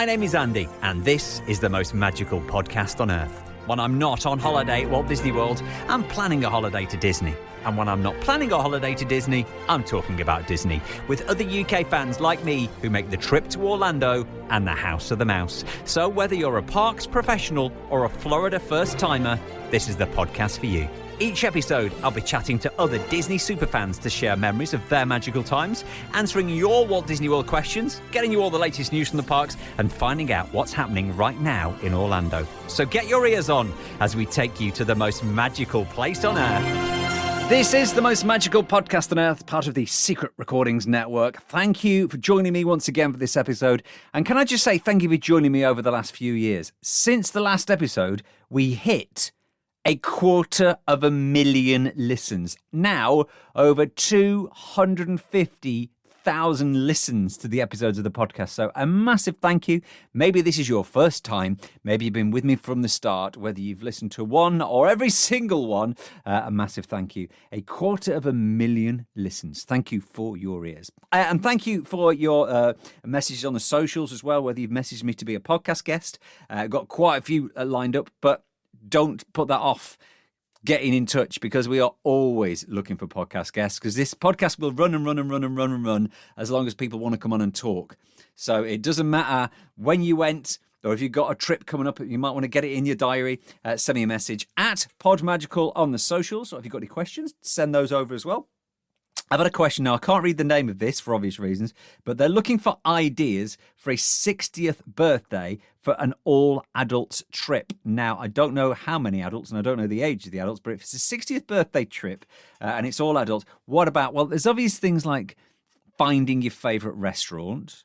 My name is Andy, and this is the most magical podcast on earth. When I'm not on holiday at Walt Disney World, I'm planning a holiday to Disney. And when I'm not planning a holiday to Disney, I'm talking about Disney, with other UK fans like me who make the trip to Orlando and the House of the Mouse. So whether you're a parks professional or a Florida first-timer, this is the podcast for you. Each episode, I'll be chatting to other Disney superfans to share memories of their magical times, answering your Walt Disney World questions, getting you all the latest news from the parks, and finding out what's happening right now in Orlando. So get your ears on as we take you to the most magical place on earth. This is the most magical podcast on earth, part of the Secret Recordings Network. Thank you for joining me once again for this episode. And can I just say thank you for joining me over the last few years. Since the last episode, we hit 250,000 listens. Now, over 250,000 listens to the episodes of the podcast. So a massive thank you. Maybe this is your first time. Maybe you've been with me from the start, whether you've listened to one or every single one. A massive thank you. 250,000 listens. Thank you for your ears. And thank you for your messages on the socials as well, whether you've messaged me to be a podcast guest. Got quite a few lined up, but don't put that off getting in touch, because we are always looking for podcast guests, because this podcast will run and run and run and run and run as long as people want to come on and talk. So it doesn't matter when you went, or if you've got a trip coming up, you might want to get it in your diary. Send me a message at PodMagical on the socials. Or if you've got any questions, send those over as well. I've had a question now. I can't read the name of this for obvious reasons, but they're looking for ideas for a 60th birthday for an all-adults trip. Now, I don't know how many adults, and I don't know the age of the adults, but if it's a 60th birthday trip and it's all adults, what about, well, there's obvious things like finding your favourite restaurant,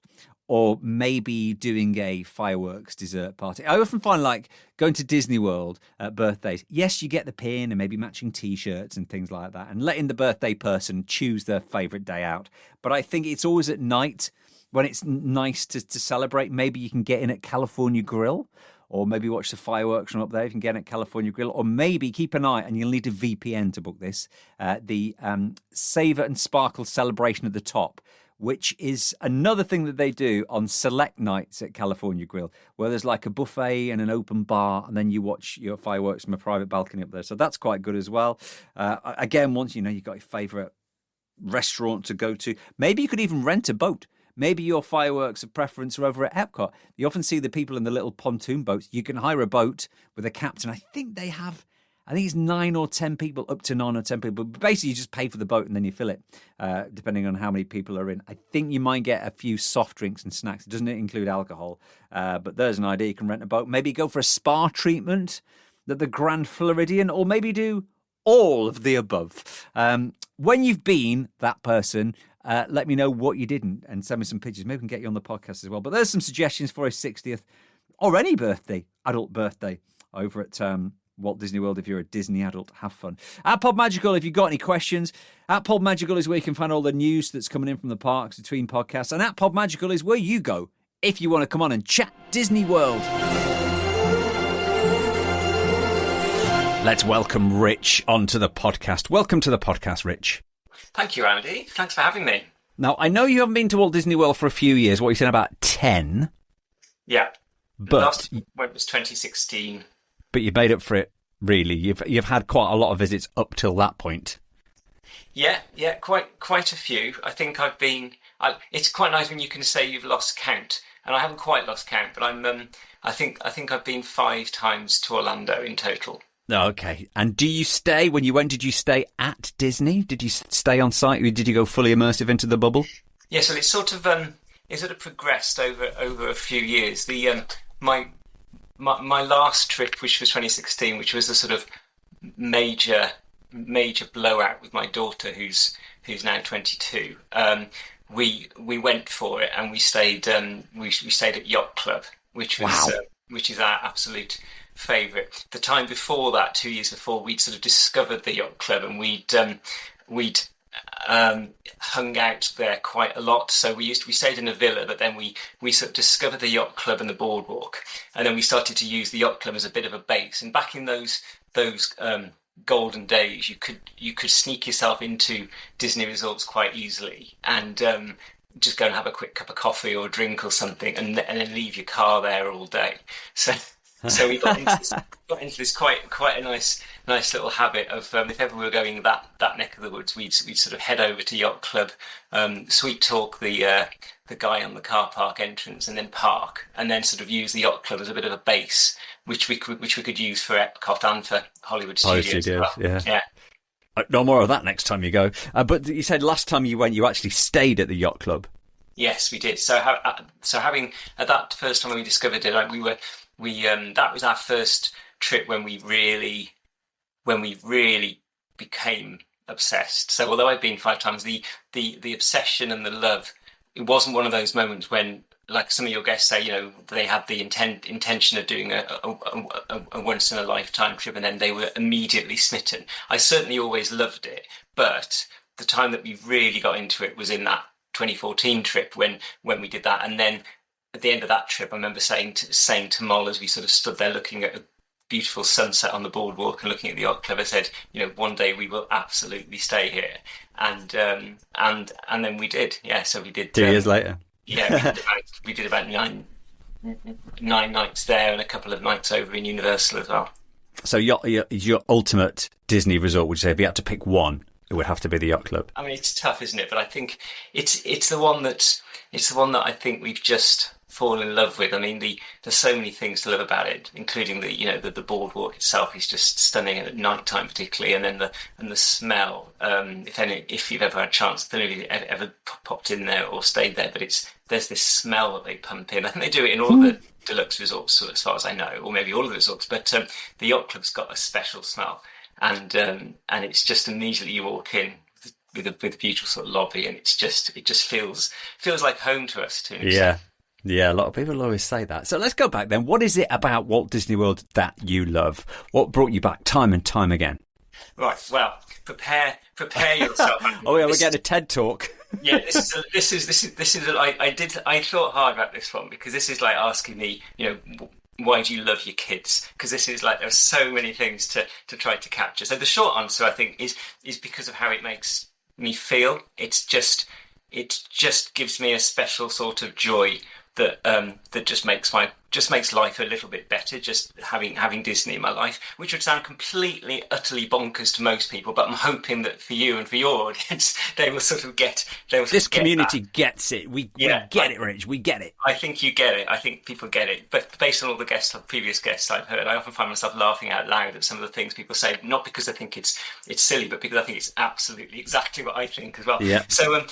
or maybe doing a fireworks dessert party. I often find, like, going to Disney World at birthdays, yes, you get the pin and maybe matching T-shirts and things like that, and letting the birthday person choose their favourite day out. But I think it's always at night when it's nice to celebrate. Maybe you can get in at California Grill, or maybe watch the fireworks from up there if you can get in at California Grill, or maybe keep an eye, and you'll need a VPN to book this, the Savour and Sparkle Celebration at the Top, which is another thing that they do on select nights at California Grill, where there's like a buffet and an open bar, and then you watch your fireworks from a private balcony up there. So that's quite good as well. Again, once you know you've got your favourite restaurant to go to, maybe you could even rent a boat. Maybe your fireworks of preference are over at Epcot. You often see the people in the little pontoon boats. You can hire a boat with a captain. I think it's 9 or 10 people, up to 9 or 10 people. But basically, you just pay for the boat and then you fill it, depending on how many people are in. I think you might get a few soft drinks and snacks. It doesn't include alcohol. But there's an idea. You can rent a boat. Maybe go for a spa treatment at the Grand Floridian, or maybe do all of the above. When you've been that person, let me know what you didn't and send me some pictures. Maybe we can get you on the podcast as well. But there's some suggestions for a 60th or any birthday, adult birthday, over at Walt Disney World. If you're a Disney adult, have fun. At PodMagical, if you've got any questions, at PodMagical is where you can find all the news that's coming in from the parks between podcasts. And at PodMagical is where you go if you want to come on and chat Disney World. Let's welcome Rich onto the podcast. Welcome to the podcast, Rich. Thank you, Andy. Thanks for having me. Now, I know you haven't been to Walt Disney World for a few years. What are you saying, about 10? Yeah. But last one was 2016. But you made up for it, really. You've had quite a lot of visits up till that point. Yeah, quite a few. I think I've been. It's quite nice when you can say you've lost count, and I haven't quite lost count. But I think I've been 5 times to Orlando in total. Okay. And do you stay, when you went, did you stay at Disney? Did you stay on site, or did you go fully immersive into the bubble? Yeah, so it's sort of progressed over a few years. The my last trip, which was 2016, which was a sort of major blowout with my daughter, who's now 22. We went for it, and we stayed at Yacht Club, which was which is our absolute favourite. The time before that, 2 years before, we'd sort of discovered the Yacht Club, and we'd hung out there quite a lot. So we stayed in a villa, but then we sort of discovered the Yacht Club and the boardwalk, and then we started to use the Yacht Club as a bit of a base. And back in those golden days, you could sneak yourself into Disney resorts quite easily, and just go and have a quick cup of coffee or a drink or something, and then leave your car there all day. So we got into this quite a nice little habit of, if ever we were going that neck of the woods, we'd sort of head over to Yacht Club, sweet talk the guy on the car park entrance, and then park, and then sort of use the Yacht Club as a bit of a base, which we could use for Epcot and for Hollywood Studios. Yeah. No more of that next time you go. But you said last time you went, you actually stayed at the Yacht Club. Yes, we did. So having at that first time when we discovered it, that was our first trip when we really became obsessed. So although I've been 5 times, the obsession and the love, it wasn't one of those moments when, like some of your guests say, they had the intention of doing a once in a lifetime trip, and then they were immediately smitten. I certainly always loved it, but the time that we really got into it was in that 2014 trip when we did that. And then at the end of that trip, I remember saying to Moll, as we sort of stood there looking at a beautiful sunset on the boardwalk and looking at the Yacht Club, I said, one day we will absolutely stay here. And then we did. Yeah, so we did. 2 years later. Yeah, we did about 9 nights there and a couple of nights over in Universal as well. So your ultimate Disney resort, would you say, if you had to pick one, it would have to be the Yacht Club? I mean, it's tough, isn't it? But I think it's the one that I think we've just fallen in love with. I mean, there's so many things to love about it, including the boardwalk itself is just stunning at night time, particularly, and then the smell. If you've ever had a chance, I don't know if you've ever popped in there or stayed there, but there's this smell that they pump in. I think they do it in all of the deluxe resorts, as far as I know, or maybe all of the resorts. But the Yacht Club's got a special smell, and it's just immediately you walk in with a beautiful sort of lobby, and it just feels like home to us too. Yeah, a lot of people always say that. So let's go back then. What is it about Walt Disney World that you love? What brought you back time and time again? Right. Well, prepare yourself. Oh yeah, we're getting a TED talk. Yeah, this is. I thought hard about this one, because this is like asking me, why do you love your kids? Because this is like, there's so many things to try to capture. So the short answer, I think, is because of how it makes me feel. It just gives me a special sort of joy that just makes life a little bit better, just having Disney in my life, which would sound completely, utterly bonkers to most people, but I'm hoping that for you and for your audience, they will sort of get this community gets it. We get it, Rich. We get it. I think you get it. I think people get it. But based on all the previous guests I've heard, I often find myself laughing out loud at some of the things people say, not because I think it's silly, but because I think it's absolutely exactly what I think as well. Yeah. So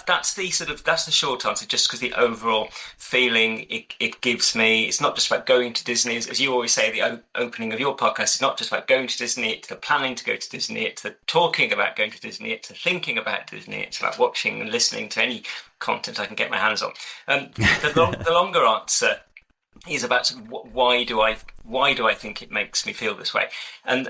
that's the short answer, just because the overall feeling it gives me. It's not just about going to Disney, as you always say at the opening of your podcast. It's not just about going to Disney. It's the planning to go to Disney. It's the talking about going to Disney. It's the thinking about Disney. It's about watching and listening to any content I can get my hands on. The longer answer is about why do I think it makes me feel this way, and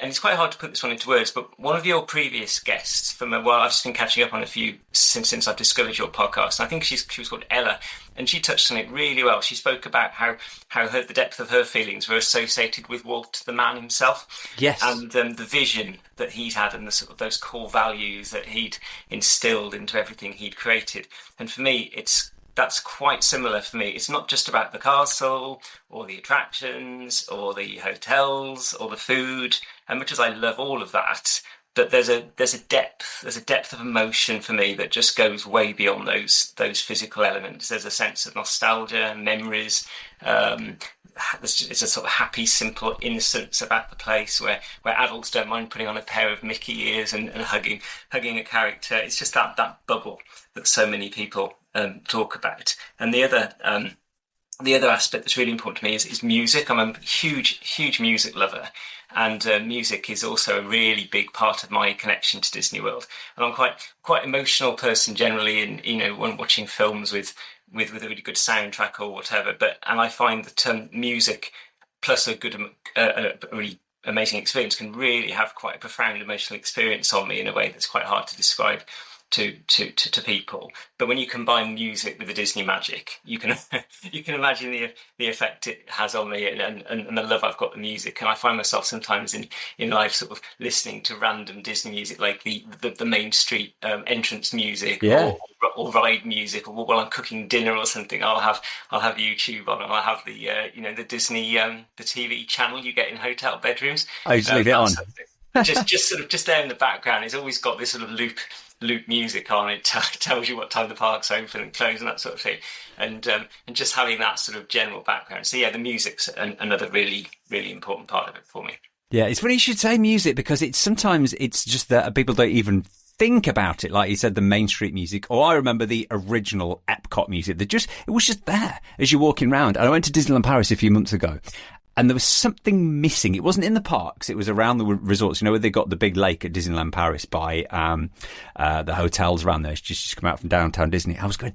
it's quite hard to put this one into words. But one of your previous guests I've just been catching up on a few since I've discovered your podcast, and I think she was called Ella, and she touched on it really well. She spoke about how the depth of her feelings were associated with Walt the man himself, yes, and the vision that he'd had, and the sort of those core values that he'd instilled into everything he'd created. And for me, that's quite similar for me. It's not just about the castle or the attractions or the hotels or the food, and much as I love all of that, but there's a depth of emotion for me that just goes way beyond those physical elements. There's a sense of nostalgia, memories. It's a sort of happy, simple innocence about the place where adults don't mind putting on a pair of Mickey ears and hugging a character. It's just that bubble that so many people talk about. And the other aspect that's really important to me is music. I'm a huge music lover, and music is also a really big part of my connection to Disney World. And I'm quite emotional person generally, and when watching films with a really good soundtrack or whatever. And I find that music plus a really amazing experience can really have quite a profound emotional experience on me in a way that's quite hard to describe. to people. But when you combine music with the Disney magic, you can you can imagine the effect it has on me, and the love I've got for music. And I find myself sometimes in life sort of listening to random Disney music, like the Main Street entrance music, or ride music, or while I'm cooking dinner or something, I'll have YouTube on, and I'll have the the Disney the TV channel you get in hotel bedrooms. I just leave it on. Just sort of just there in the background. It's always got this sort of loop music on. It tells you what time the park's open and closed and that sort of thing. And just having that sort of general background. So yeah, the music's another really, really important part of it for me. Yeah, it's funny you should say music, because sometimes it's just that people don't even think about it. Like you said, the Main Street music, or I remember the original Epcot music. It was just there as you're walking around. And I went to Disneyland Paris a few months ago, and there was something missing. It wasn't in the parks. It was around the resorts. Where they got the big lake at Disneyland Paris by the hotels around there. Just come out from downtown Disney. I was going,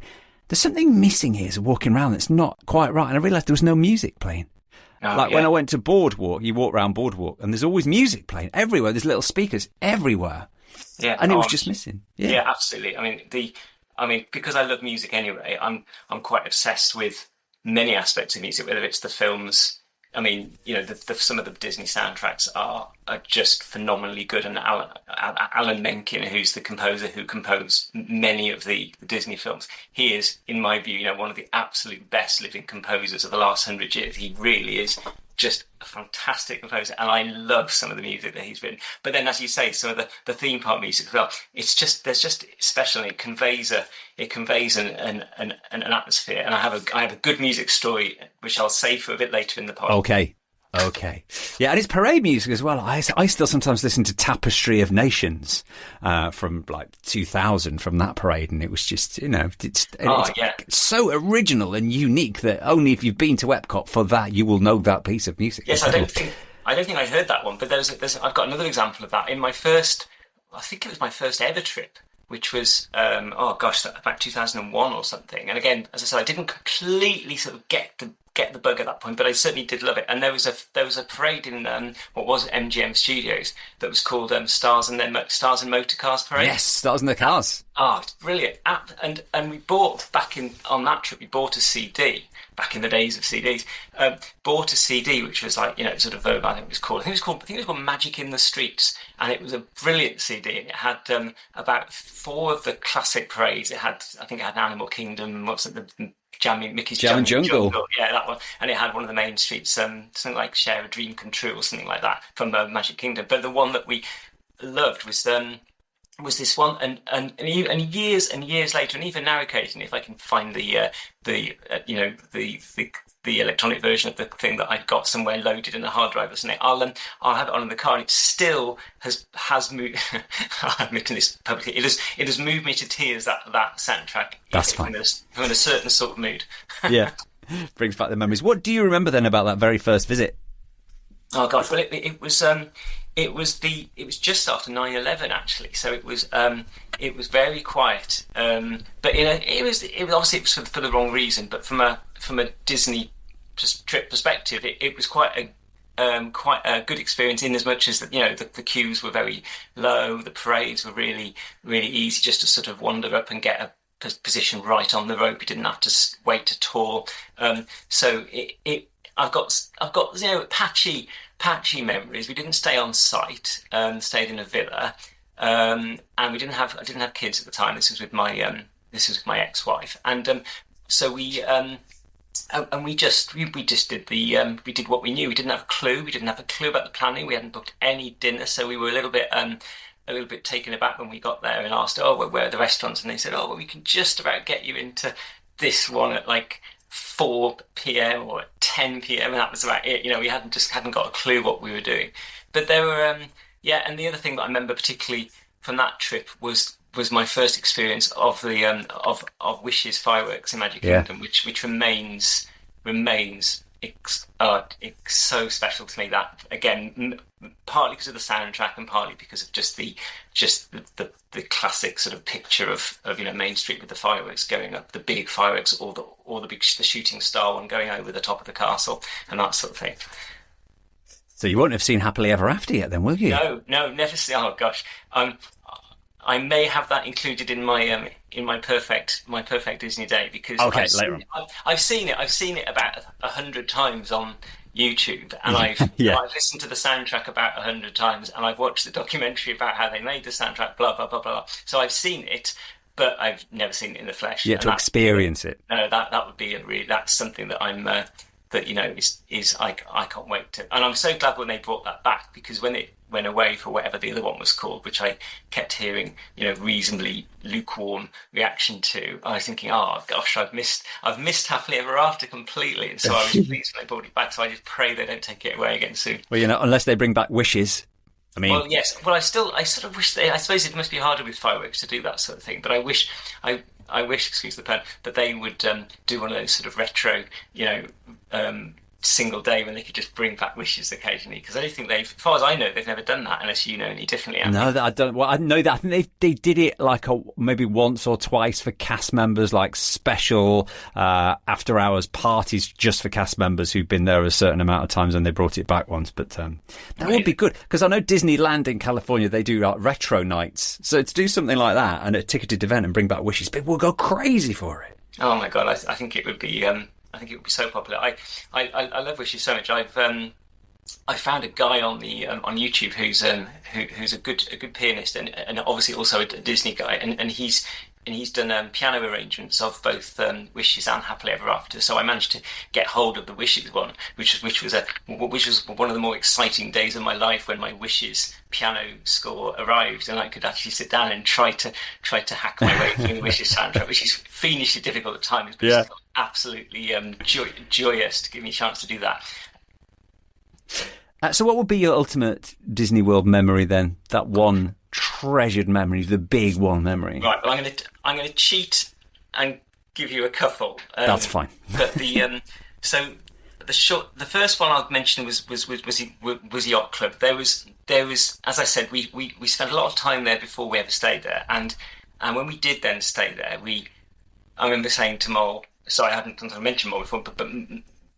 there's something missing here as walking around that's not quite right. And I realised there was no music playing. When I went to Boardwalk, you walk around Boardwalk, and there's always music playing everywhere. There's little speakers everywhere. Yeah, and it was just missing. Yeah, absolutely. I mean, because I love music anyway, I'm quite obsessed with many aspects of music, whether it's the films. I mean, some of the Disney soundtracks are just phenomenally good. And Alan Menken, who's the composer who composed many of the Disney films, he is, in my view, one of the absolute best living composers of the last 100 years. He really is just a fantastic composer, and I love some of the music that he's written. But then, as you say, some of the theme park music as well. It's just special, and it conveys an atmosphere. And I have a good music story which I'll save for a bit later in the podcast. Okay. Yeah, and it's parade music as well. I still sometimes listen to Tapestry of Nations from like 2000 from that parade, and it was just, it's so original and unique that only if you've been to Epcot for that, you will know that piece of music. Yes, I don't think I heard that one, but I've got another example of that in my first, I think it was my first ever trip, which was, about 2001 or something. And again, as I said, I didn't completely sort of get the bug at that point, but I certainly did love it. And there was a parade in what was MGM Studios that was called Stars and Motor Cars Parade. Yes, Stars and the Cars. Brilliant! And we bought on that trip. We bought a CD back in the days of CDs. Bought a CD which was like I think it was called Magic in the Streets, and it was a brilliant CD. And it had about 4 of the classic parades. I think it had Animal Kingdom. What's it? Mickey's Jamming Jungle. Yeah, that one. And it had one of the main streets, something like Share a Dream Come True or something like that from Magic Kingdom. But the one that we loved was this one, and years and years later, and even now occasionally, if I can find the electronic version of the thing that I've got somewhere loaded in a hard drive or something, I'll have it on in the car, and it still has moved. I'm admitting this publicly. It has moved me to tears. That soundtrack. That's fine. I'm in a certain sort of mood. Yeah, brings back the memories. What do you remember then about that very first visit? Oh gosh, well it was just after 9/11 actually, so it was very quiet, but it was obviously for the wrong reason, but from a Disney trip perspective, it was quite a good experience, in as much as that the queues were very low, the parades were really, really easy just to sort of wander up and get a position right on the rope. You didn't have to wait at all, so I've got patchy memories. We didn't stay on site, stayed in a villa, and I didn't have kids at the time. This was with my ex-wife, and so we just did we did what we knew. We didn't have a clue. We didn't have a clue about the planning. We hadn't booked any dinner, so we were a little bit taken aback when we got there and asked, where are the restaurants? And they said, we can just about get you into this one at like 4 p.m. or at 10 p.m. and that was about it. We hadn't got a clue what we were doing. But there were and the other thing that I remember particularly from that trip was my first experience of the of Wishes fireworks in Magic Kingdom, which remains it's so special to me. That again, partly because of the soundtrack and partly because of just the classic sort of picture of Main Street with the fireworks going up, the big fireworks, or the shooting star one going over the top of the castle and that sort of thing. So you won't have seen Happily Ever After yet, then, will you? No, never seen. Oh gosh, I may have that included in my perfect Disney day, because Okay, later on. I've seen it about 100 times on YouTube, and Yeah. I've listened to the soundtrack about 100 times, and I've watched the documentary about how they made the soundtrack, blah blah blah blah. So I've seen it, but I've never seen it in the flesh. You have to experience it. No, that would be that's something that I'm that I can't wait to, and I'm so glad when they brought that back, because when it went away for whatever the other one was called, which I kept hearing reasonably lukewarm reaction to, I was thinking, oh gosh, I've missed Happily Ever After completely, and so I was pleased when they brought it back. So I just pray they don't take it away again soon. Well, unless they bring back Wishes. I mean, well, yes. Well, I sort of wish I suppose it must be harder with fireworks to do that sort of thing. But I wish, excuse the pun, that they would do one of those sort of retro, single day when they could just bring back Wishes occasionally. Because I don't think as far as I know, they've never done that, unless you know any differently. No, I don't. Well, I know that. I think they did it like maybe once or twice for cast members, like special after hours parties just for cast members who've been there a certain amount of times, and they brought it back once. But that would be good, because I know Disneyland in California, they do like retro nights. So to do something like that and a ticketed event and bring back Wishes, people will go crazy for it. Oh my God, I think it would be. I think it would be so popular. I love Wishes so much. I found a guy on YouTube who's a good pianist, and obviously also a Disney guy, and he's done piano arrangements of both Wishes and Happily Ever After. So I managed to get hold of the Wishes one, which was one of the more exciting days of my life, when my Wishes piano score arrived, and I could actually sit down and try to hack my way through the Wishes soundtrack, which is fiendishly difficult at times, but still absolutely joyous to give me a chance to do that. So what would be your ultimate Disney World memory then? That one treasured memory, the big one memory. Right. Well, I'm going to cheat and give you a couple. That's fine. But the the first one I'll mention was Yacht Club. There was, as I said, we spent a lot of time there before we ever stayed there, and when we did then stay there, I remember saying to Mole. Sorry, I hadn't mentioned Mole before, but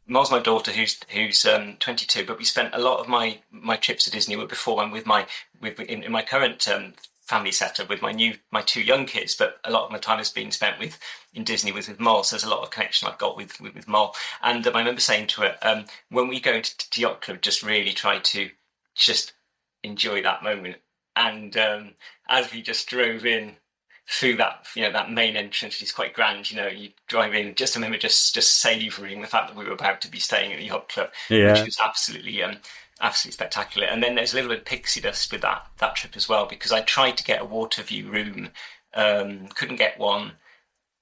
Mol's my daughter, who's 22. But we spent a lot of my trips to Disney were before I'm in my current family setup with my two young kids. But a lot of my time has been spent in Disney with Mol. So there's a lot of connection I've got with Mol. And I remember saying to her, when we go to Yacht Club, just really try to just enjoy that moment. And as we just drove in through that, that main entrance, which is quite grand, you drive in, just I remember just savouring the fact that we were about to be staying at the Yacht Club, which was absolutely spectacular. And then there's a little bit of pixie dust with that trip as well, because I tried to get a water view room, couldn't get one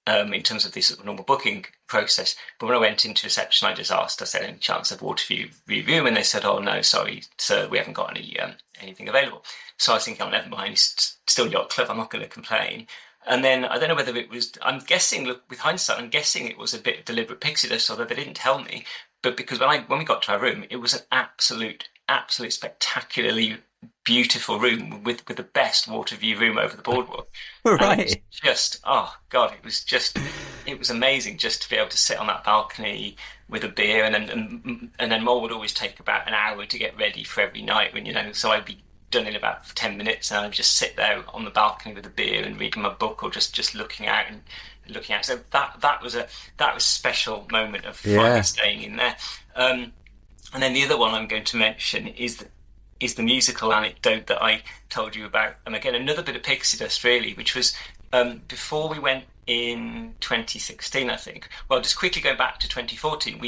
in terms of this normal booking process. But when I went into reception, I just asked, I said, any chance of water view room? And they said, oh no, sorry, sir, we haven't got anything available. So I was thinking, oh, never mind, it's still Yacht Club, I'm not going to complain. And then I don't know whether it was, I'm guessing, look, with hindsight, I'm guessing it was a bit of deliberate pixie dust, although they didn't tell me. But because when we got to our room, it was an absolute spectacularly beautiful room with the best water view room over the boardwalk. Right. Just, oh God, it was amazing just to be able to sit on that balcony with a beer, and then Mole would always take about an hour to get ready for every night, so I'd be done in about 10 minutes, and I'd just sit there on the balcony with a beer and reading my book, or just looking out. So that was a special moment of finally staying in there. And then the other one I'm going to mention is the musical anecdote that I told you about. And again, another bit of pixie dust, really, which was before we went in 2016, I think. Well, just quickly going back to 2014,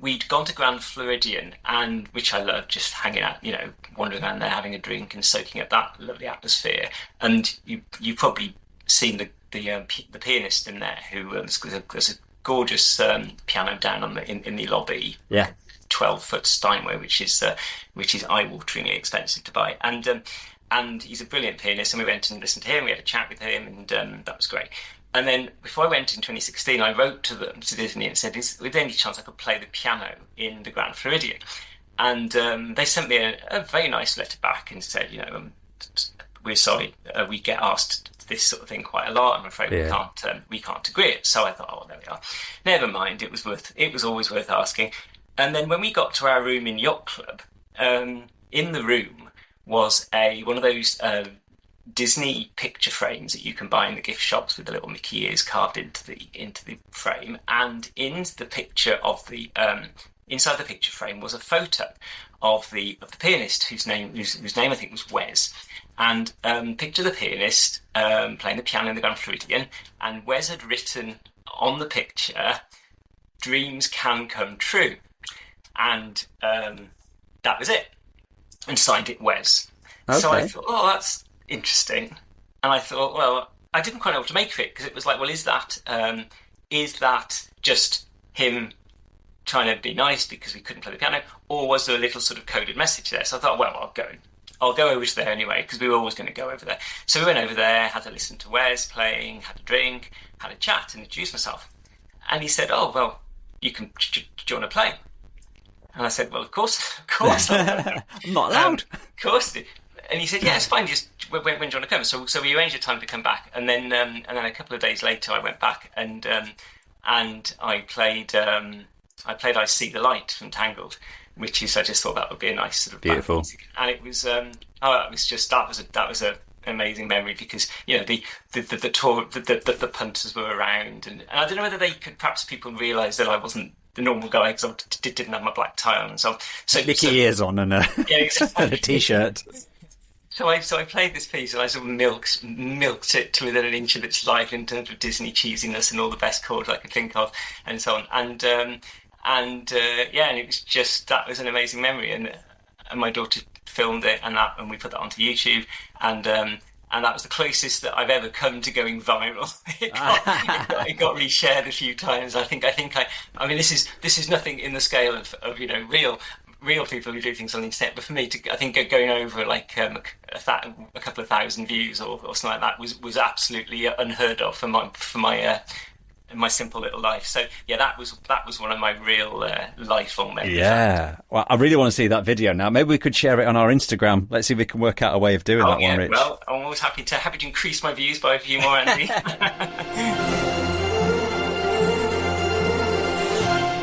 we'd gone to Grand Floridian, and which I loved, just hanging out, wandering around there, having a drink and soaking up that lovely atmosphere. And you've probably seen the pianist in there, who there's a gorgeous piano down in the lobby. Yeah. 12-foot Steinway, which is eye-wateringly expensive to buy, and he's a brilliant pianist. And we went and listened to him. We had a chat with him, and that was great. And then before I went in 2016, I wrote to Disney and said, "Is there any chance I could play the piano in the Grand Floridian?" And they sent me a very nice letter back and said, "We're sorry, we get asked this sort of thing quite a lot. I'm afraid we can't agree it." So I thought, oh, there we are. Never mind. It was always worth asking. And then when we got to our room in Yacht Club, in the room was one of those Disney picture frames that you can buy in the gift shops with the little Mickey ears carved into the frame, and in the picture of the inside the picture frame was a photo of the pianist whose name I think was Wes, and picture the pianist playing the piano in the Grand Floridian, and Wes had written on the picture, "Dreams can come true," and that was it, and signed it Wes. Okay. So I thought, oh, that's interesting, and I thought, well, I didn't quite know what to make of it, because it was like, well, is that just him trying to be nice because we couldn't play the piano, or was there a little sort of coded message there? So I thought, well, I'll go over to there anyway, because we were always going to go over there. So we went over there, had to listen to Wes playing, had a drink, had a chat, and introduced myself. And he said, "Oh, well, do you want to play?" And I said, "Well, of course I'm not allowed." Of course. And he said, "Yeah, it's fine. Just when do you want to come?" So we arranged a time to come back, and then a couple of days later, I went back and I played "I See the Light" from Tangled, which is, I just thought that would be a nice sort of beautiful music. And it was that was a amazing memory, because the tour, the punters were around, and I don't know whether perhaps people realised that I wasn't the normal guy, because I didn't have my black tie on and so on. So Mickey ears on and exactly. and a t-shirt. So I played this piece, and I sort of milked it to within an inch of its life in terms of Disney cheesiness and all the best chords I could think of, and so on. And it was just, that was an amazing memory, and my daughter filmed it, and we put that onto YouTube, and that was the closest that I've ever come to going viral. It got reshared a few times. I mean, this is nothing in the scale of real people who do things on the internet, but for me, I think going over like a couple of thousand views or something like that was absolutely unheard of for my simple little life. So yeah, that was one of my real lifelong memories. Yeah, well, I really want to see that video now. Maybe we could share it on our Instagram. Let's see if we can work out a way of doing that one, Rich. Well, I'm always happy to increase my views by a few more, Andy.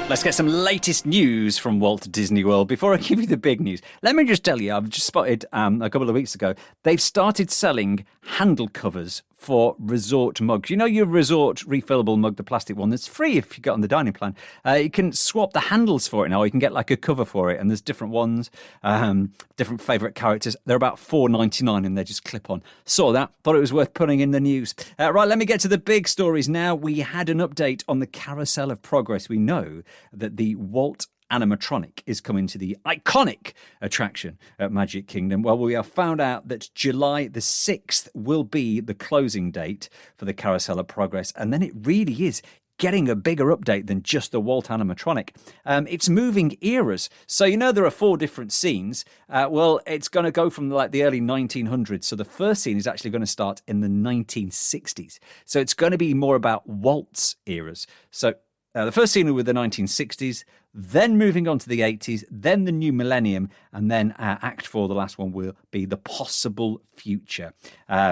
Let's get some latest news from Walt Disney World. Before I give you the big news, let me just tell you, I've just spotted a couple of weeks ago, they've started selling handle covers for resort mugs. You know your resort refillable mug, the plastic one, that's free if you get on the dining plan. You can swap the handles for it now. You can get like a cover for it, and there's different ones, different favourite characters. They're about $4.99 and they just clip on. Saw that, thought it was worth putting in the news. Right, let me get to the big stories now. We had an update on the Carousel of Progress. We know that the Walt animatronic is coming to the iconic attraction at Magic Kingdom. Well, we have found out that July the 6th will be the closing date for the Carousel of Progress, and then it really is getting a bigger update than just the Walt animatronic. It's moving eras. So there are 4 different scenes. Well, it's going to go from like the early 1900s. So the first scene is actually going to start in the 1960s. So it's going to be more about Walt's eras. So the first scene with the 1960s, then moving on to the 80s, then the new millennium, and then Act 4, the last one, will be the possible future.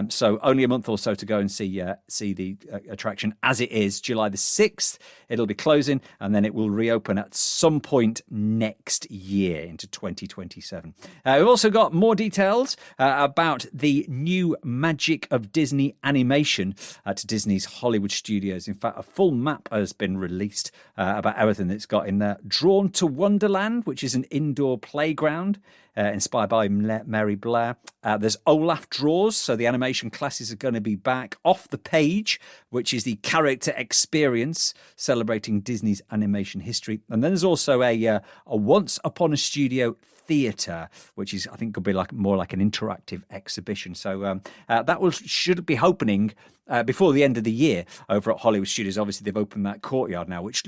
So only a month or so to go and see the attraction as it is. July the 6th, it'll be closing, and then it will reopen at some point next year into 2027. We've also got more details about the new Magic of Disney animation at Disney's Hollywood Studios. In fact, a full map has been released about everything that's got in there. Drawn to Wonderland, which is an indoor playground inspired by Mary Blair. There's Olaf Draws, so the animation classes are going to be back. Off the Page, which is the character experience celebrating Disney's animation history. And then there's also a Once Upon a Studio Theatre, which is, I think, could be more like an interactive exhibition. So that should be opening before the end of the year over at Hollywood Studios. Obviously, they've opened that courtyard now, which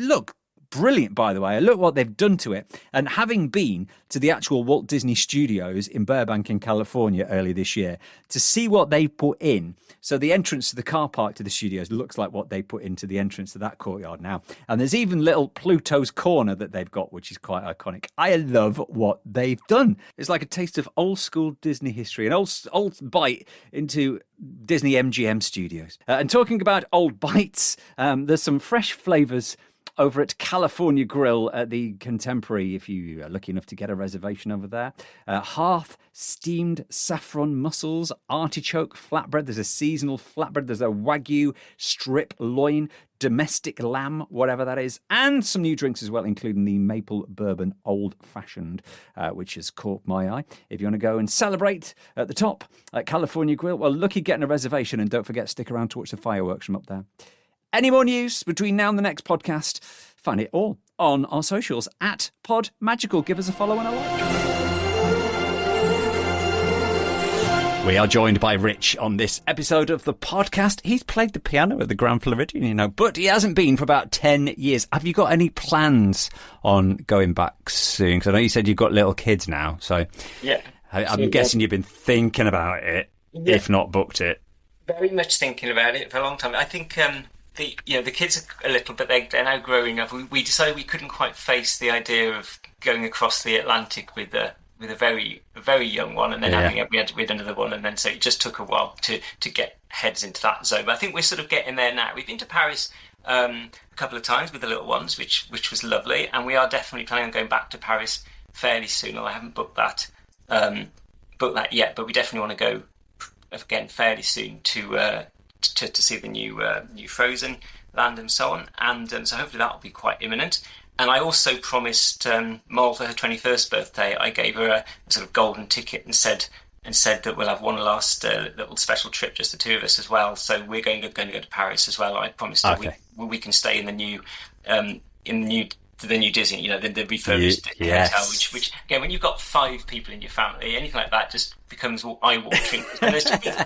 brilliant, by the way. Look what they've done to it. And having been to the actual Walt Disney Studios in Burbank in California early this year, to see what they put in. So the entrance to the car park to the studios looks like what they put into the entrance to that courtyard now. And there's even little Pluto's Corner that they've got, which is quite iconic. I love what they've done. It's like a taste of old school Disney history, an old bite into Disney MGM Studios. And talking about old bites, there's some fresh flavours over at California Grill at the Contemporary, if you are lucky enough to get a reservation over there. Hearth steamed saffron mussels, artichoke flatbread. There's a seasonal flatbread. There's a Wagyu strip loin, domestic lamb, whatever that is, and some new drinks as well, including the maple bourbon old fashioned, which has caught my eye. If you want to go and celebrate at the top at California Grill, well, lucky getting a reservation, and don't forget, stick around to watch the fireworks from up there. Any more news between now and the next podcast? Find it all on our socials at PodMagical. Give us a follow and a like. We are joined by Rich on this episode of the podcast. He's played the piano at the Grand Floridian, but he hasn't been for about 10 years. Have you got any plans on going back soon? Because I know you said you've got little kids now, so yeah, I'm guessing you've been thinking about it, if not booked it. Very much thinking about it for a long time. I think the kids are a little, but they're now growing up. We decided we couldn't quite face the idea of going across the Atlantic with a very young one, and then we had another one, and then so it just took a while to get heads into that zone. But I think we're sort of getting there now. We've been to Paris a couple of times with the little ones, which was lovely, and we are definitely planning on going back to Paris fairly soon. I haven't booked that yet, but we definitely want to go again fairly soon to see the new Frozen land and so on, and so hopefully that will be quite imminent. And I also promised Mol for her 21st birthday. I gave her a sort of golden ticket and said that we'll have one last little special trip, just the two of us as well. So we're going to go to Paris as well. I promised her we can stay in the new Disney, the refurbished hotel, which again, when you've got 5 people in your family, anything like that just becomes eye-watering.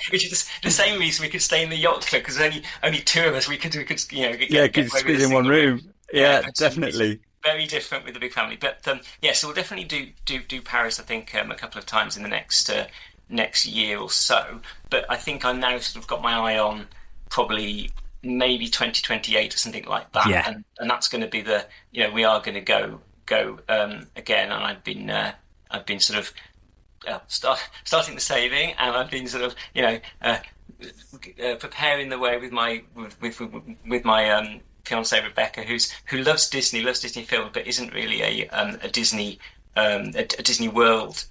Which is the same reason we could stay in the Yacht Club, because only 2 of us. We could squeeze in one room. Yeah, definitely. Very different with the big family, but so we'll definitely do Paris. I think a couple of times in the next year or so. But I think I'm now sort of got my eye on probably maybe 2028 or something like that, and that's going to be we are going to go again. And I've been sort of starting the saving, and I've been sort of preparing the way with my fiancée Rebecca, who loves Disney film, but isn't really a Disney World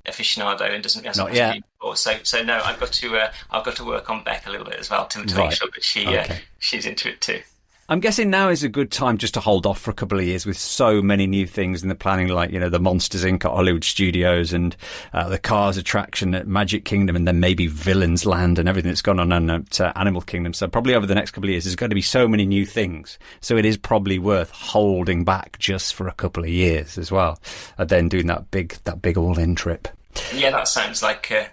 aficionado, and hasn't not yet. Before. So no, I've got to work on Beck a little bit as well to make sure that she's into it too. I'm guessing now is a good time just to hold off for a couple of years with so many new things in the planning, like, the Monsters Inc. at Hollywood Studios, and the Cars attraction at Magic Kingdom, and then maybe Villains Land and everything that's gone on at Animal Kingdom. So probably over the next couple of years, there's going to be so many new things. So it is probably worth holding back just for a couple of years as well, and then doing that big all-in trip. Yeah, that sounds like a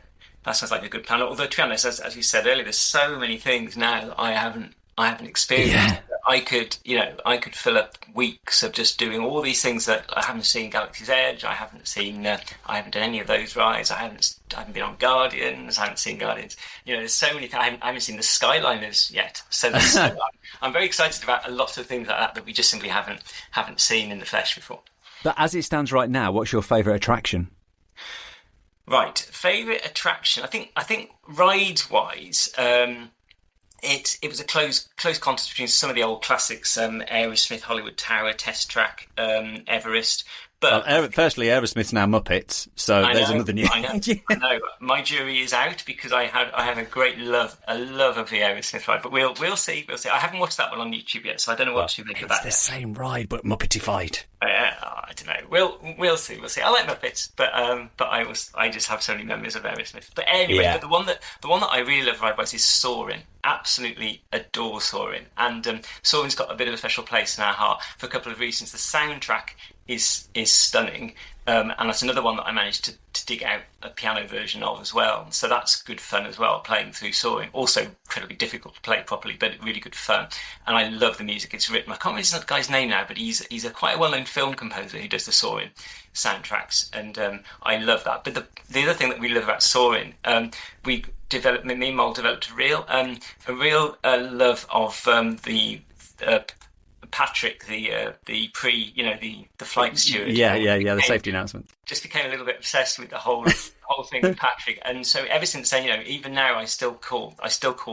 good plan. Although, to be honest, as you said earlier, there's so many things now that I haven't experienced. Yeah. I could fill up weeks of just doing all these things that I haven't seen. Galaxy's Edge, I haven't seen. I haven't done any of those rides. I haven't been on Guardians. I haven't seen Guardians. There's so many. I haven't seen the Skyliners yet. So I'm very excited about a lot of things like that we just simply haven't seen in the flesh before. But as it stands right now, what's your favourite attraction? Right, favourite attraction. I think rides wise. It was a close contest between some of the old classics, Aerosmith, Hollywood Tower, Test Track, Everest. But firstly, Aerosmith's now Muppets, so there's another new. I know. My jury is out because I have a great love of the Aerosmith ride. But we'll see. I haven't watched that one on YouTube yet, so I don't know what to make of that. It's the same ride, but Muppetified. I don't know. We'll see. I like Muppets, but I just have so many memories of Aerosmith. But anyway, but the one that I really love ride-wise is Soarin. Absolutely adore Soarin, and Soarin's got a bit of a special place in our heart for a couple of reasons. The soundtrack is stunning, and that's another one that I managed to dig out a piano version of as well. So that's good fun as well, playing through Soarin. Also incredibly difficult to play properly, but really good fun. And I love the music it's written. I can't remember the guy's name now, but he's a quite a well-known film composer who does the Soarin soundtracks, and I love that. But the other thing that we love about Soarin, me and Mol developed a real love of the Patrick, the flight steward. The safety announcement. Just became a little bit obsessed with the whole thing with Patrick, and so ever since then, even now I still call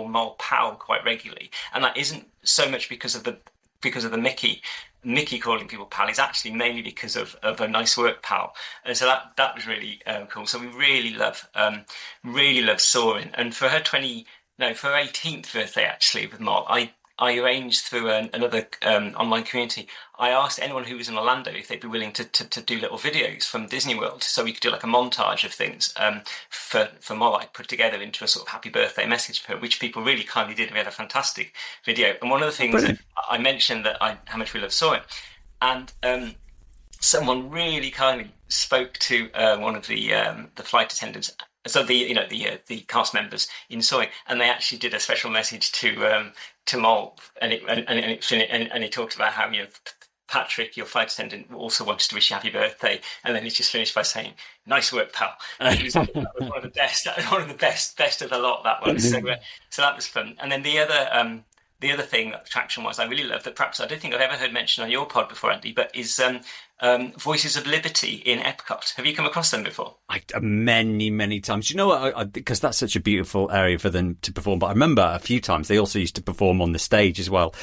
Mol pal quite regularly, and that isn't so much because of the because of the Mickey calling people pal is actually mainly because of a nice work pal, and so that was really cool. So we really love Soarin, and for her 18th birthday actually with Mark, I arranged through another online community. I asked anyone who was in Orlando if they'd be willing to do little videos from Disney World, so we could do like a montage of things for Molly. I put together into a sort of happy birthday message for her, which people really kindly did. We had a fantastic video, and one of the things I mentioned how much we love Soarin, and someone really kindly spoke to one of the flight attendants. So the cast members in Soarin, and they actually did a special message to Mol, and he talked about how Patrick, your flight attendant, also wanted to wish you happy birthday, and then he just finished by saying, "Nice work, pal." That was one of the best. That was one of the best of the lot. That one. So that was fun. And then the other thing, attraction-wise, I really love that. Perhaps I don't think I've ever heard mentioned on your pod before, Andy, but is Voices of Liberty in Epcot. Have you come across them before? Many times. You know what? Because that's such a beautiful area for them to perform. But I remember a few times they also used to perform on the stage as well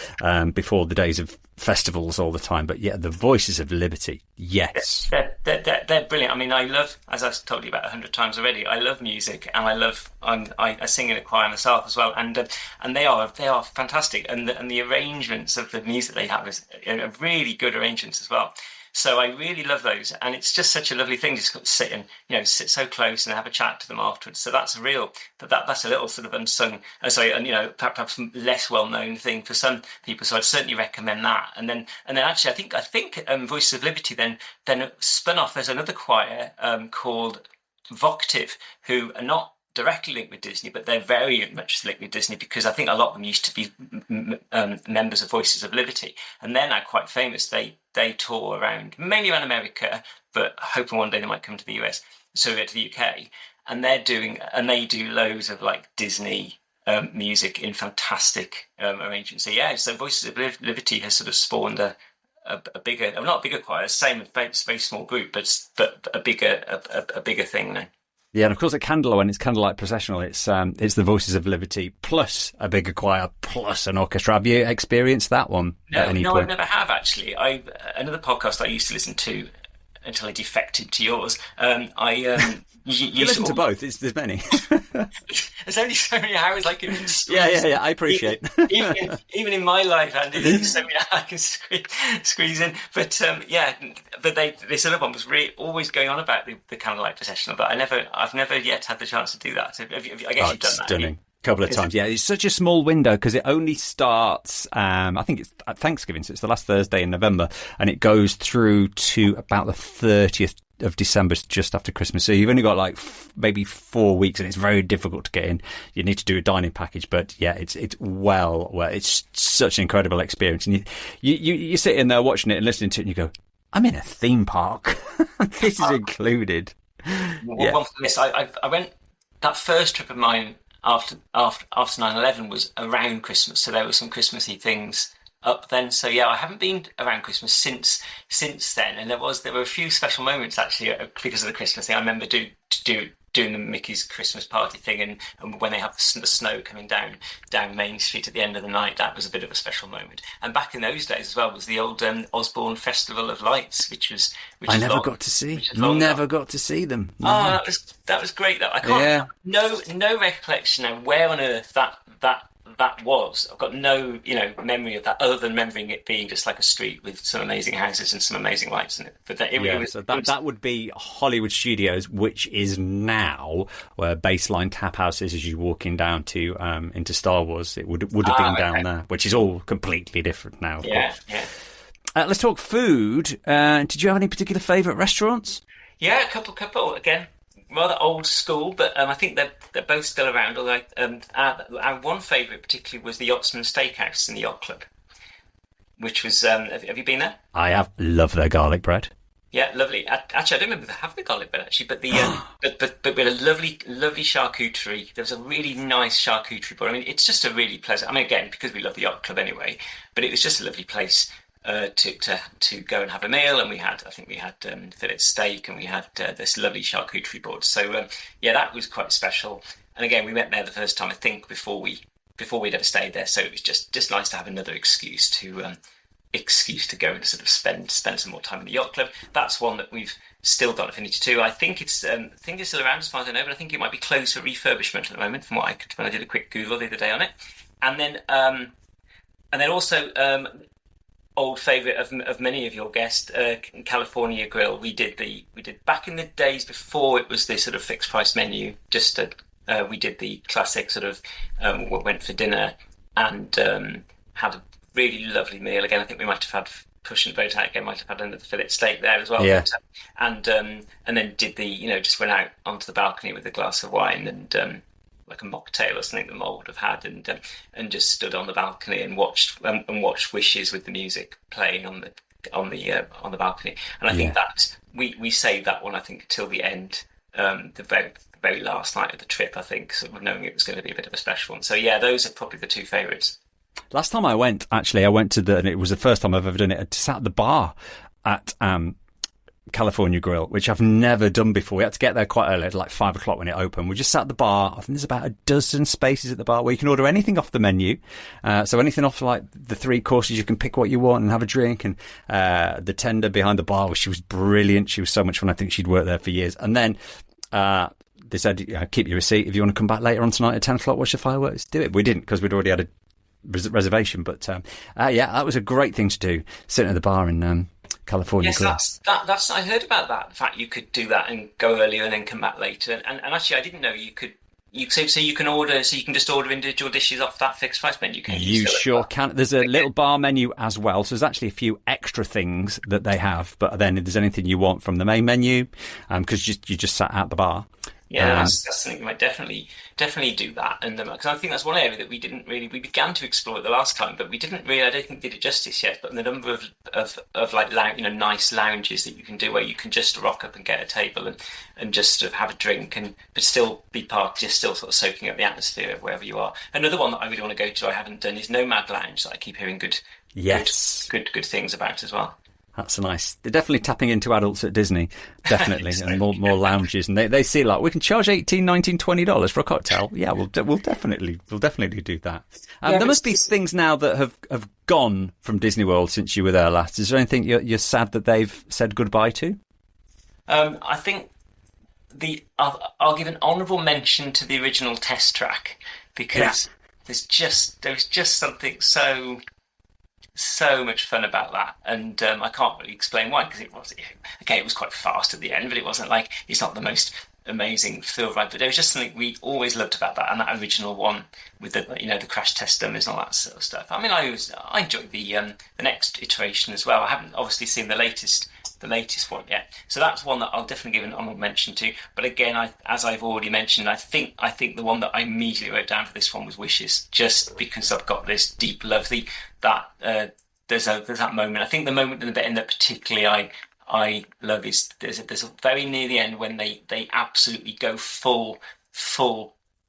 before the days of festivals all the time. But yeah, the Voices of Liberty, yes. They're brilliant. I mean, I love, as I've told you about 100 times already, I love music, and I sing in a choir myself as well, and they are fantastic, and the arrangements of the music they have is really good arrangements as well. So I really love those, and it's just such a lovely thing just to sit and sit so close and have a chat to them afterwards. So that's that's a little sort of unsung, and perhaps less well known thing for some people. So I'd certainly recommend that. And then actually I think Voices of Liberty then spun off. There's another choir called Voctive, who are not directly linked with Disney, but they're very much linked with Disney because I think a lot of them used to be members of Voices of Liberty, and they're now quite famous. They tour mainly around America, but hoping one day they might come to the US, so to the UK, and they do loads of like Disney music in fantastic arrangements. So Voices of Liberty has sort of spawned a bigger, not a bigger choir, same very small group, but a bigger thing now. Yeah, and of course at Candlelight, when it's Candlelight Processional, it's the Voices of Liberty plus a bigger choir plus an orchestra. Have you experienced that one? No, I never have actually. Another podcast I used to listen to until I defected to yours. You listen to both. There's many. There's only so many hours I can squeeze. Yeah. I appreciate. even in my life, Andy, there's so many I can squeeze in. But this other one was really always going on about the Candlelight Processional, but I've never yet had the chance to do that. I guess you've done that. Stunning. Couple of times, yeah. It's such a small window because it only starts, I think it's at Thanksgiving, so it's the last Thursday in November, and it goes through to about the 30th of December, just after Christmas. So you've only got like maybe 4 weeks, and it's very difficult to get in. You need to do a dining package, but yeah, it's such an incredible experience. And you sit in there watching it and listening to it, and you go, I'm in a theme park. This is included. One for this, I went that first trip of mine after 9/11 was around Christmas, so there were some Christmassy things up then. So yeah, I haven't been around Christmas since then, and there were a few special moments actually because of the Christmas thing. I remember doing the Mickey's Christmas party thing, and when they have the snow coming down Main Street at the end of the night, that was a bit of a special moment. And back in those days as well was the old Osborne Festival of Lights, which I never got to see. Never got to see them. No. Oh, that was great. I can't. Yeah. No recollection of where on earth that was. I've got no memory of that other than remembering it being just like a street with some amazing houses and some amazing lights in it. But that would be Hollywood Studios, which is now where Baseline Tap House is as you walking down to into Star Wars. It would have been down there, which is all completely different now. Of course. Yeah. Let's talk food. Did you have any particular favourite restaurants? Yeah, a couple again. Rather old school, but I think they're both still around. Although our one favourite particularly was the Yachtsman Steakhouse in the Yacht Club, which was. Have you been there? I have. Love their garlic bread. Yeah, lovely. Actually, I don't remember having the garlic bread actually, but but we had a lovely charcuterie. There was a really nice charcuterie board. I mean, it's just a really pleasant. I mean, again, because we love the Yacht Club anyway, but it was just a lovely place. To go and have a meal, and we had fillet steak, and we had this lovely charcuterie board. So that was quite special. And again, we went there the first time I think before we'd ever stayed there. So it was just nice to have another excuse to excuse to go and sort of spend some more time in the yacht club. That's one that we've still got to finish too. I think it's still around as far as I know, but I think it might be closed for refurbishment at the moment, from what I could when I did a quick Google the other day on it. And then also old favourite of many of your guests, California Grill. We did back in the days before it was the sort of fixed price menu. We did the classic sort of went for dinner and had a really lovely meal. Again, I think we might have had, pushing the boat out again, might have had another fillet steak there as well. Yeah. And then did just went out onto the balcony with a glass of wine and like a mocktail or something that Mole would have had, and just stood on the balcony and watched Wishes with the music playing on the balcony. And I think that we saved that one, I think, till the end, the very last night of the trip, I think, sort of knowing it was going to be a bit of a special one. So yeah, those are probably the two favourites. Last time I went, actually, and it was the first time I've ever done it. I sat at the bar at California Grill, which I've never done before. We had to get there quite early, like 5 o'clock when it opened. We just sat at the bar. I think there's about a dozen spaces at the bar where you can order anything off the menu. So anything off like the 3 courses, you can pick what you want and have a drink. And the tender behind the bar, she was brilliant. She was so much fun. I think she'd worked there for years. And then they said, keep your receipt. If you want to come back later on tonight at 10 o'clock, watch the fireworks, do it. We didn't, because we'd already had a reservation. But that was a great thing to do, sitting at the bar in California. Yes, that's I heard about that. The fact you could do that and go earlier and then come back later. And actually, I didn't know you could. So you can just order individual dishes off that fixed price menu. You sure can. There's a little bar menu as well. So there's actually a few extra things that they have. But then if there's anything you want from the main menu, because you just sat at the bar. Yeah, that's something we might definitely do that, and because I think that's one area that we began to explore it the last time, but we didn't really. I don't think did it justice yet. But the number of like nice lounges that you can do where you can just rock up and get a table and just sort of have a drink but still be parked, just still sort of soaking up the atmosphere of wherever you are. Another one that I really want to go to I haven't done is Nomad Lounge, that I keep hearing good things about as well. That's nice. They're definitely tapping into adults at Disney, definitely, and more lounges. And they see like we can charge $18, $19, $20 for a cocktail. Yeah, we'll definitely do that. There must be things now that have gone from Disney World since you were there last. Is there anything you're sad that they've said goodbye to? I think I'll give an honourable mention to the original test track, because there's just something so much fun about that, and I can't really explain why, because it was quite fast at the end, but it wasn't like, it's not the most amazing thrill ride, but there was just something we always loved about that, and that original one with the crash test dummies and all that sort of stuff. I mean, I enjoyed the next iteration as well. I haven't obviously seen the latest one yet, so that's one that I'll definitely give an honourable mention to. But again, as I've already mentioned, I think the one that I immediately wrote down for this one was Wishes, just because I've got this deep love. There's that moment. I think the moment in the bit in that particularly I love is there's a very near the end when they absolutely go full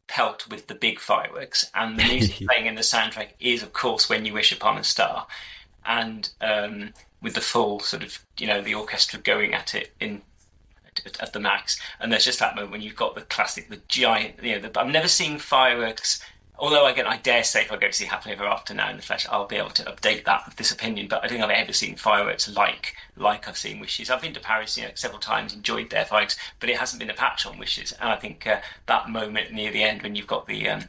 pelt with the big fireworks, and the music playing in the soundtrack is of course When You Wish Upon a Star, and with the full sort of the orchestra going at it at the max. And there's just that moment when you've got the classic, the giant, I've never seen fireworks, although again I dare say if I go to see Happily Ever After now in the flesh, I'll be able to update this opinion, but I don't think I've ever seen fireworks like I've seen Wishes. I've been to Paris several times, enjoyed their fireworks, but it hasn't been a patch on Wishes. And I think that moment near the end when you've got the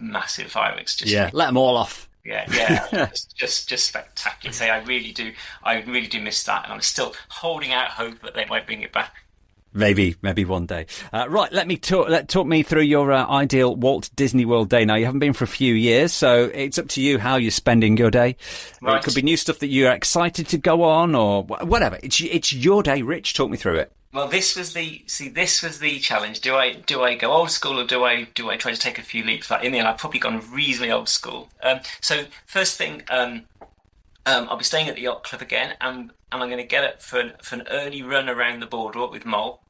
massive fireworks, just let them all off. Yeah, just spectacular. So I really do miss that, and I'm still holding out hope that they might bring it back. Maybe one day. Right, talk me through your ideal Walt Disney World day. Now, you haven't been for a few years, so it's up to you how you're spending your day. Right. It could be new stuff that you're excited to go on, or whatever. It's your day, Rich. Talk me through it. Well, this was the challenge. Do I go old school, or do I try to take a few leaps? Like in the end, I've probably gone reasonably old school. So first thing, I'll be staying at the Yacht Club again, and I'm going to get up for an early run around the boardwalk with Mole.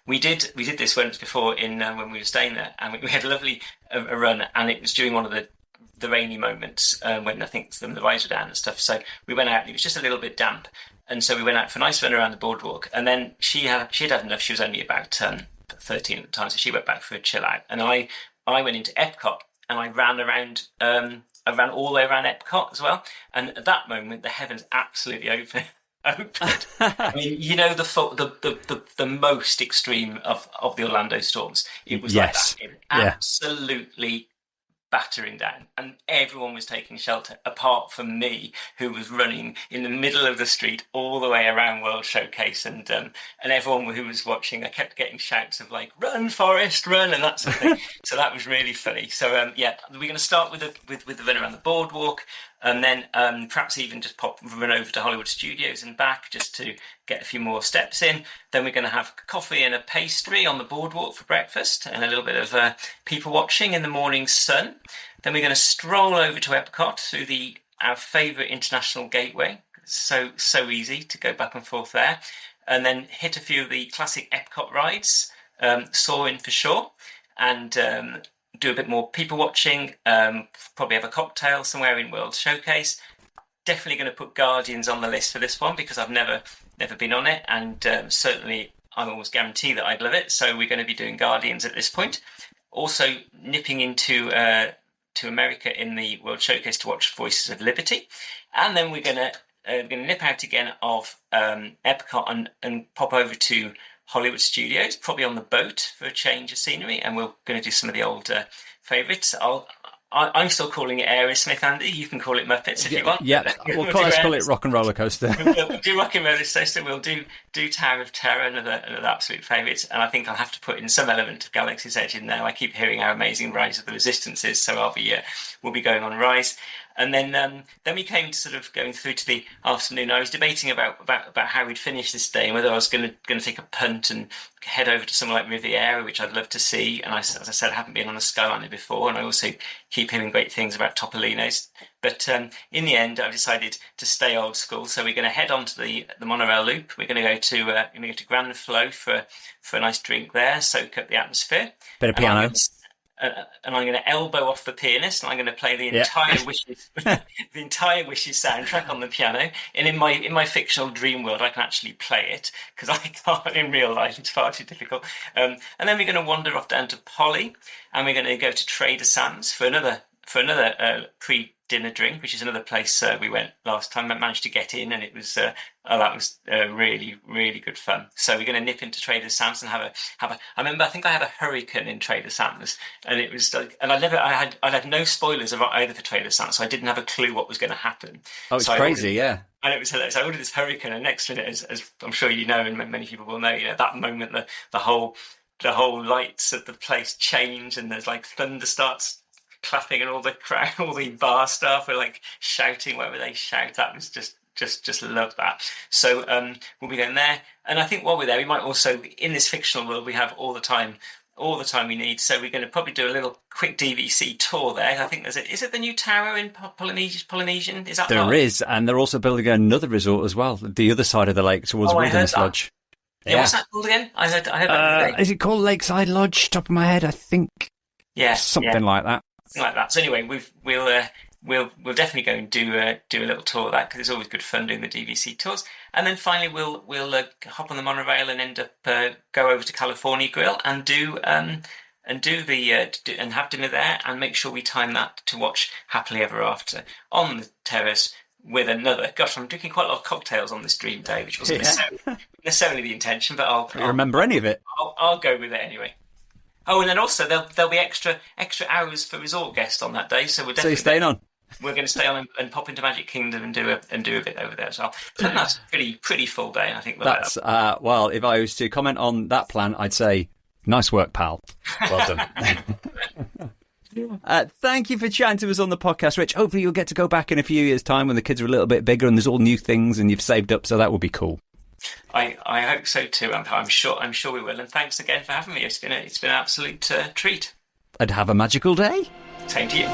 We did this once before when we were staying there, and we had a lovely a run, and it was during one of the rainy moments when I think the rides were down and stuff. So we went out, and it was just a little bit damp. And so we went out for a nice run around the boardwalk, and then she'd had enough. She was only about 13 at the time, so she went back for a chill out. And I went into Epcot, and I ran around around all the way around Epcot as well. And at that moment, the heavens absolutely opened. I mean, you know, the most extreme of the Orlando storms. It was like that. It absolutely battering down, and everyone was taking shelter apart from me, who was running in the middle of the street all the way around World Showcase, and everyone who was watching, I kept getting shouts of like, "Run, Forrest, run!" and that sort of thing. So that was really funny. So we're going to start with the run around the boardwalk, and then perhaps even just run over to Hollywood Studios and back just to get a few more steps in. Then we're going to have coffee and a pastry on the boardwalk for breakfast, and a little bit of people watching in the morning sun. Then we're going to stroll over to Epcot through our favourite international gateway. So easy to go back and forth there. And then hit a few of the classic Epcot rides, Soarin for sure, and do a bit more people watching, probably have a cocktail somewhere in World Showcase. Definitely going to put Guardians on the list for this one, because I've never been on it, and certainly I almost guarantee that I'd love it. So we're going to be doing Guardians at this point. Also nipping into to America in the World Showcase to watch Voices of Liberty, and then we're going to nip out again of Epcot and pop over to Hollywood Studios, probably on the boat for a change of scenery, and we're going to do some of the old favourites. I'm still calling it Aerosmith, Andy. You can call it Muppets if you want. Yeah, let's call it Rock and Roller Coaster. We'll do Rock and Roller Coaster. We'll do Tower of Terror, another absolute favourite. And I think I'll have to put in some element of Galaxy's Edge in there. I keep hearing how amazing Rise of the Resistance is, so we'll be going on Rise. And then we came to sort of going through to the afternoon. I was debating about how we'd finish this day, and whether I was going to take a punt and head over to somewhere like Riviera, which I'd love to see. And as I said, I haven't been on a Skyliner before, and I also keep hearing great things about Topolino's. But in the end, I've decided to stay old school. So we're going to head on to the monorail loop. We're going to go to Grand Flo for a nice drink there, soak up the atmosphere. Bit of piano. And I'm going to elbow off the pianist, and I'm going to play the entire Wishes, the entire Wishes soundtrack on the piano. And in my fictional dream world, I can actually play it, because I can't in real life. It's far too difficult. And then we're going to wander off down to Polly, and we're going to go to Trader Sam's for another pre-dinner drink, which is another place we went last time. I managed to get in, and it was really, really good fun. So we're going to nip into Trader Sam's and have a. I remember, I think I had a Hurricane in Trader Sam's, and it was like, and I had no spoilers either for Trader Sam's, so I didn't have a clue what was going to happen. Oh, it's crazy, yeah. And it was hilarious. I ordered this Hurricane, and next minute, as I'm sure you know, and many people will know, that moment the whole lights of the place change, and there's like thunder starts clapping, and all the crowd, all the bar staff were like shouting whatever they shout. That was just love that. So we'll be going there, and I think while we're there, we might also, in this fictional world, we have all the time we need. So we're going to probably do a little quick DVC tour there. I think is it the new tower in Polynesian? Is that there is, and they're also building another resort as well, the other side of the lake towards Wilderness Lodge. Yeah, what's that called again? I heard that. Is it called Lakeside Lodge? Top of my head, I think. Yeah, something like that. Like that. So anyway, we'll definitely go and do a little tour of that, because it's always good fun doing the DVC tours. And then finally we'll hop on the monorail and end up go over to California Grill and do and have dinner there, and make sure we time that to watch Happily Ever After on the terrace with another. Gosh, I'm drinking quite a lot of cocktails on this dream day, which wasn't necessarily the intention, but I'll remember any of it. I'll go with it anyway. Oh, and then also there'll be extra hours for resort guests on that day, so we're definitely. So you're staying on? We're going to stay on and pop into Magic Kingdom and do a bit over there as well. So that's a pretty full day, I think. That's well, if I was to comment on that plan, I'd say, nice work, pal. Well done. Thank you for chatting to us on the podcast, Rich. Hopefully you'll get to go back in a few years' time when the kids are a little bit bigger and there's all new things and you've saved up, so that would be cool. I hope so too. I'm sure we will. And thanks again for having me. It's been an absolute treat. And have a magical day. Same to you.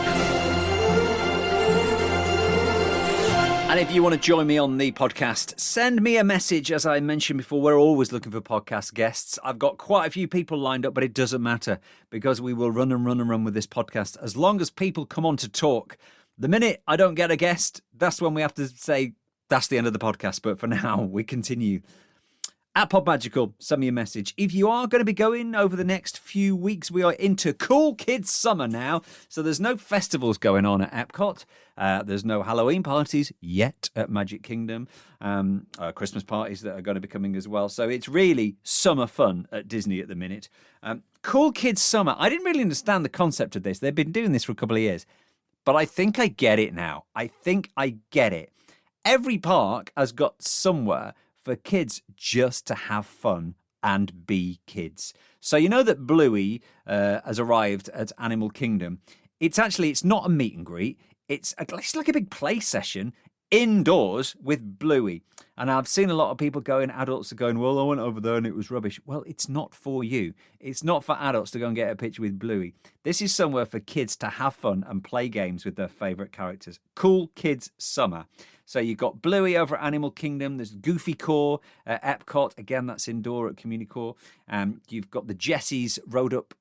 And if you want to join me on the podcast, send me a message. As I mentioned before, we're always looking for podcast guests. I've got quite a few people lined up, but it doesn't matter, because we will run and run and run with this podcast as long as people come on to talk. The minute I don't get a guest, that's when we have to say, that's the end of the podcast, but for now, we continue. At Pod Magical, send me a message. If you are going to be going over the next few weeks, we are into Cool Kids Summer now. So there's no festivals going on at Epcot. There's no Halloween parties yet at Magic Kingdom. Christmas parties that are going to be coming as well. So it's really summer fun at Disney at the minute. Cool Kids Summer. I didn't really understand the concept of this. They've been doing this for a couple of years. But I think I get it now. I think I get it. Every park has got somewhere for kids just to have fun and be kids. So you know that Bluey has arrived at Animal Kingdom. It's not a meet and greet. It's like a big play session indoors with Bluey. And I've seen a lot of people adults are going, well, I went over there and it was rubbish. Well, it's not for you. It's not for adults to go and get a picture with Bluey. This is somewhere for kids to have fun and play games with their favourite characters. Cool Kids Summer. So you've got Bluey over at Animal Kingdom. There's Goofy Core at Epcot. Again, that's indoor at Community Core. You've got the Jessie's Roundup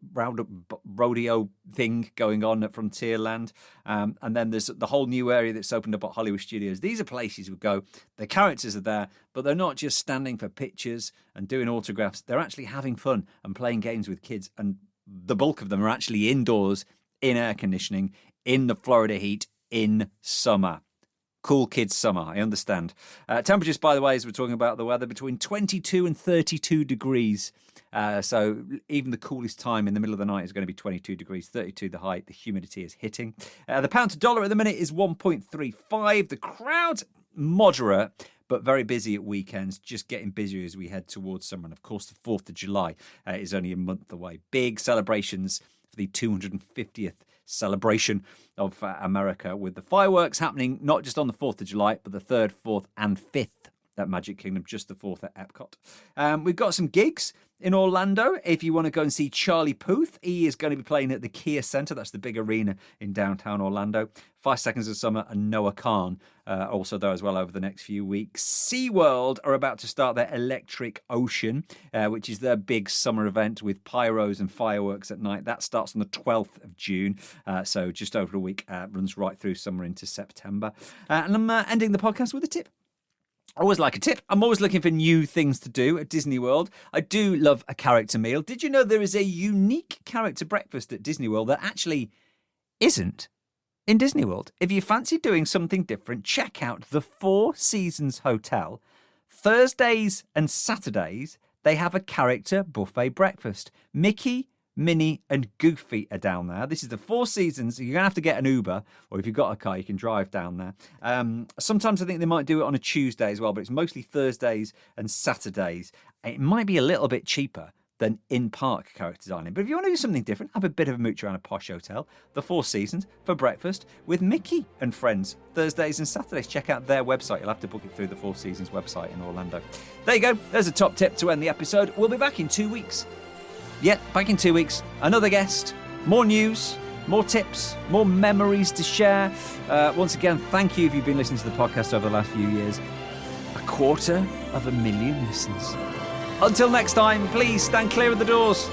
Rodeo thing going on at Frontierland. And then there's the whole new area that's opened up at Hollywood Studios. These are places we go. The characters are there, but they're not just standing for pictures and doing autographs. They're actually having fun and playing games with kids. And the bulk of them are actually indoors, in air conditioning, in the Florida heat, in summer. Cool Kids Summer, I understand. Temperatures, by the way, as we're talking about the weather, between 22 and 32 degrees. So even the coolest time in the middle of the night is going to be 22 degrees, 32 the high. The humidity is hitting. The pound to dollar at the minute is 1.35. The crowd, moderate, but very busy at weekends, just getting busier as we head towards summer. And of course, the 4th of July is only a month away. Big celebrations for the 250th celebration of America, with the fireworks happening not just on the 4th of July, but the 3rd, 4th and 5th at Magic Kingdom, just the 4th at Epcot. We've got some gigs in Orlando. If you want to go and see Charlie Puth, he is going to be playing at the Kia Center. That's the big arena in downtown Orlando. 5 Seconds of Summer and Noah Khan also there as well over the next few weeks. SeaWorld are about to start their Electric Ocean, which is their big summer event with pyros and fireworks at night. That starts on the 12th of June, so just over a week, runs right through summer into September. And I'm ending the podcast with a tip. I always like a tip. I'm always looking for new things to do at Disney World. I do love a character meal. Did you know there is a unique character breakfast at Disney World that actually isn't in Disney World? If you fancy doing something different, check out the Four Seasons Hotel. Thursdays and Saturdays, they have a character buffet breakfast. Mickey, Minnie and Goofy are down there. This is the Four Seasons. You're going to have to get an Uber, or if you've got a car, you can drive down there. Sometimes I think they might do it on a Tuesday as well, but it's mostly Thursdays and Saturdays. It might be a little bit cheaper than in-park character dining. But if you want to do something different, have a bit of a mooch around a posh hotel, the Four Seasons for breakfast with Mickey and friends, Thursdays and Saturdays. Check out their website. You'll have to book it through the Four Seasons website in Orlando. There you go. There's a top tip to end the episode. We'll be back in 2 weeks. Back in 2 weeks. Another guest, more news, more tips, more memories to share. Once again, thank you if you've been listening to the podcast over the last few years. 250,000 listens. Until next time, please stand clear of the doors.